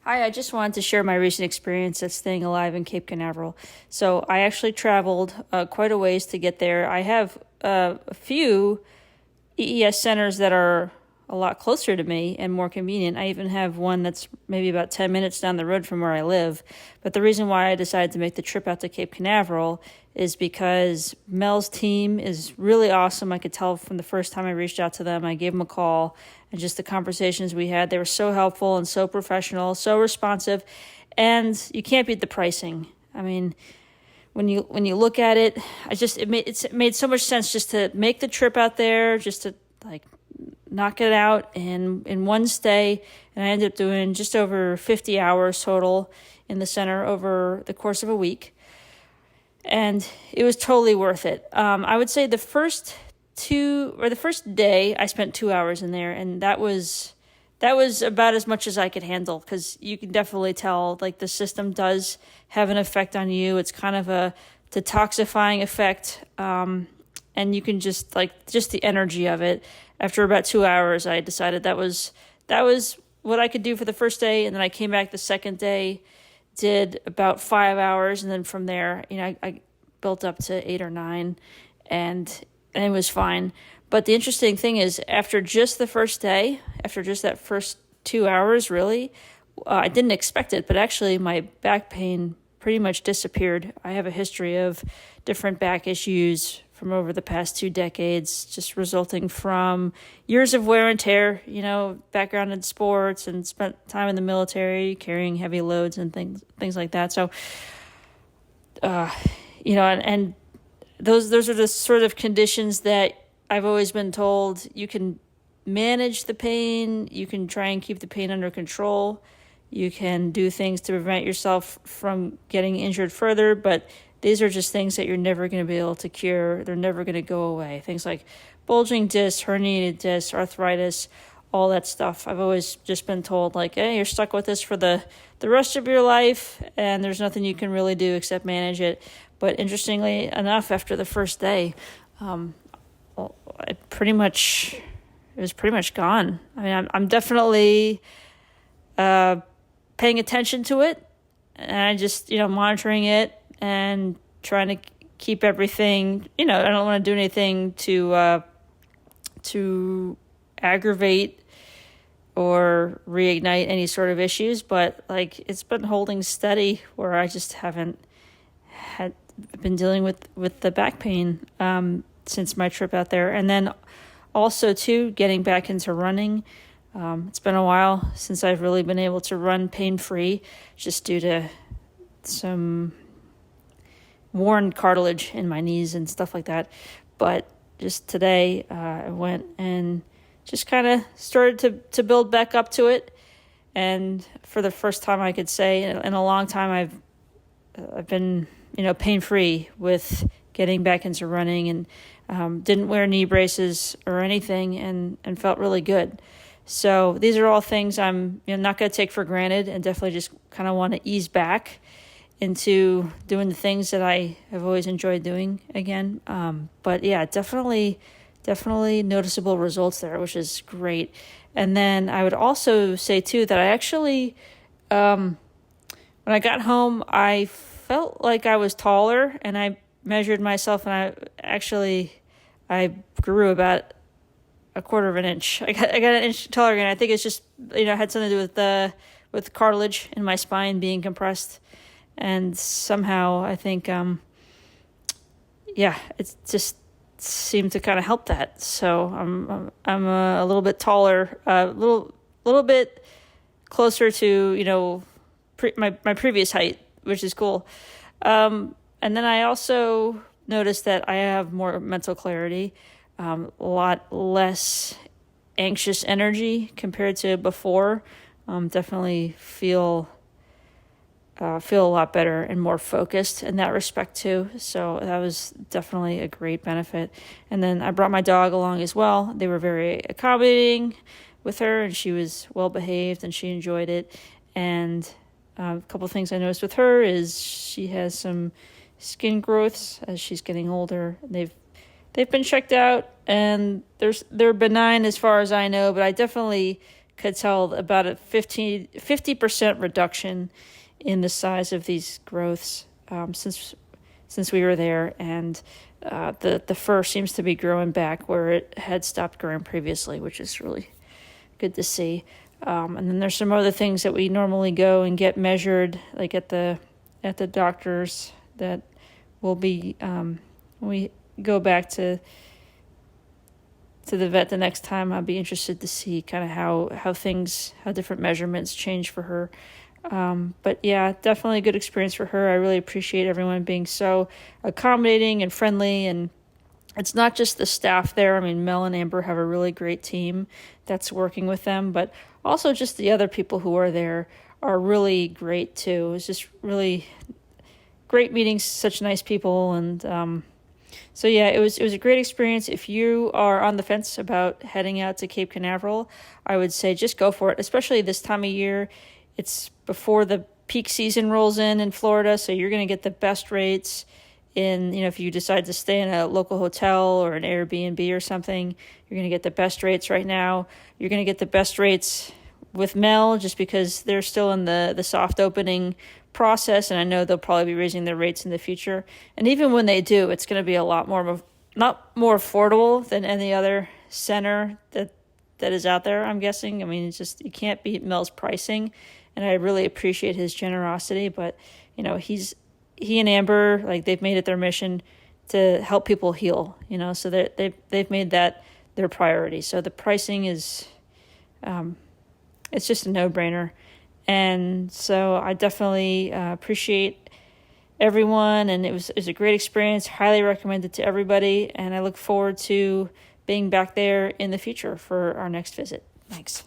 Hi, I just wanted to share my recent experience at staying alive in Cape Canaveral. So I actually traveled quite a ways to get there. I have a few EES centers that are a lot closer to me and more convenient. I even have one that's maybe about 10 minutes down the road from where I live. But the reason why I decided to make the trip out to Cape Canaveral is because Mel's team is really awesome. I could tell from the first time I reached out to them. I gave them a call, and just the conversations we had, they were so helpful and so professional, so responsive, and you can't beat the pricing. I mean, when you look at it, it made so much sense just to make the trip out there, just to like knock it out in one stay. And I ended up doing just over 50 hours total in the center over the course of a week, and it was totally worth it. I would say the first day I spent 2 hours in there, and that was about as much as I could handle, because you can definitely tell like the system does have an effect on you. It's kind of a detoxifying effect, and you can just the energy of it. After about 2 hours, I decided that was what I could do for the first day, and then I came back the second day, did about 5 hours, and then from there, I built up to 8 or 9, and it was fine. But the interesting thing is, after just the first day, after just that first 2 hours, really, I didn't expect it, but actually my back pain pretty much disappeared. I have a history of different back issues from over the past 2 decades, just resulting from years of wear and tear, background in sports, and spent time in the military carrying heavy loads and things like that. So, and those are the sort of conditions that I've always been told you can manage the pain, you can try and keep the pain under control, you can do things to prevent yourself from getting injured further, but these are just things that you're never going to be able to cure. They're never going to go away. Things like bulging discs, herniated discs, arthritis, all that stuff. I've always just been told, like, hey, you're stuck with this for the rest of your life, and there's nothing you can really do except manage it. But interestingly enough, after the first day, it was pretty much gone. I mean, I'm definitely paying attention to it, and I just, monitoring it and trying to keep everything, I don't want to do anything to aggravate or reignite any sort of issues, but like it's been holding steady where I just haven't been dealing with the back pain since my trip out there. And then also too, getting back into running. It's been a while since I've really been able to run pain-free, just due to some worn cartilage in my knees and stuff like that. But just today, I went and just kind of started to build back up to it. And for the first time, I could say in a long time, I've been, pain-free with getting back into running, and didn't wear knee braces or anything, and felt really good. So these are all things I'm not going to take for granted, and definitely just kind of want to ease back into doing the things that I have always enjoyed doing again. But yeah, definitely noticeable results there, which is great. And then I would also say too that I actually, when I got home, I felt like I was taller, and I measured myself, and I grew about a quarter of an inch. I got an inch taller again. I think it's just, had something to do with cartilage in my spine being compressed. And somehow I think, it just seemed to kind of help that. So I'm a little bit taller, a little bit closer to, my previous height, which is cool. And then I also noticed that I have more mental clarity, a lot less anxious energy compared to before. Definitely feel a lot better and more focused in that respect too. So that was definitely a great benefit. And then I brought my dog along as well. They were very accommodating with her, and she was well behaved, and she enjoyed it. And a couple of things I noticed with her is she has some skin growths as she's getting older. They've been checked out, and they're benign as far as I know, but I definitely could tell about a 50% reduction in the size of these growths since we were there, and the fur seems to be growing back where it had stopped growing previously, which is really good to see. And then there's some other things that we normally go and get measured, like at the doctor's, that will be when we go back to the vet the next time. I'll be interested to see kind of how different measurements change for her. But yeah, definitely a good experience for her. I really appreciate everyone being so accommodating and friendly, and it's not just the staff there. I mean, Mel and Amber have a really great team that's working with them, but also just the other people who are there are really great too. It's just really great meeting such nice people, and so yeah, it was a great experience. If you are on the fence about heading out to Cape Canaveral, I would say just go for it, especially this time of year. It's before the peak season rolls in Florida, so you're going to get the best rates if you decide to stay in a local hotel or an Airbnb or something. You're going to get the best rates right now. You're going to get the best rates with Mel just because they're still in the soft opening process, and I know they'll probably be raising their rates in the future. And even when they do, it's going to be a lot not more affordable than any other center that is out there, I'm guessing. I mean, it's just, you can't beat Mel's pricing, and I really appreciate his generosity. But he and Amber, like, they've made it their mission to help people heal, so they've made that their priority. So the pricing is it's just a no-brainer. And so I definitely appreciate everyone, and it was a great experience. Highly recommend it to everybody, and I look forward to being back there in the future for our next visit. Thanks.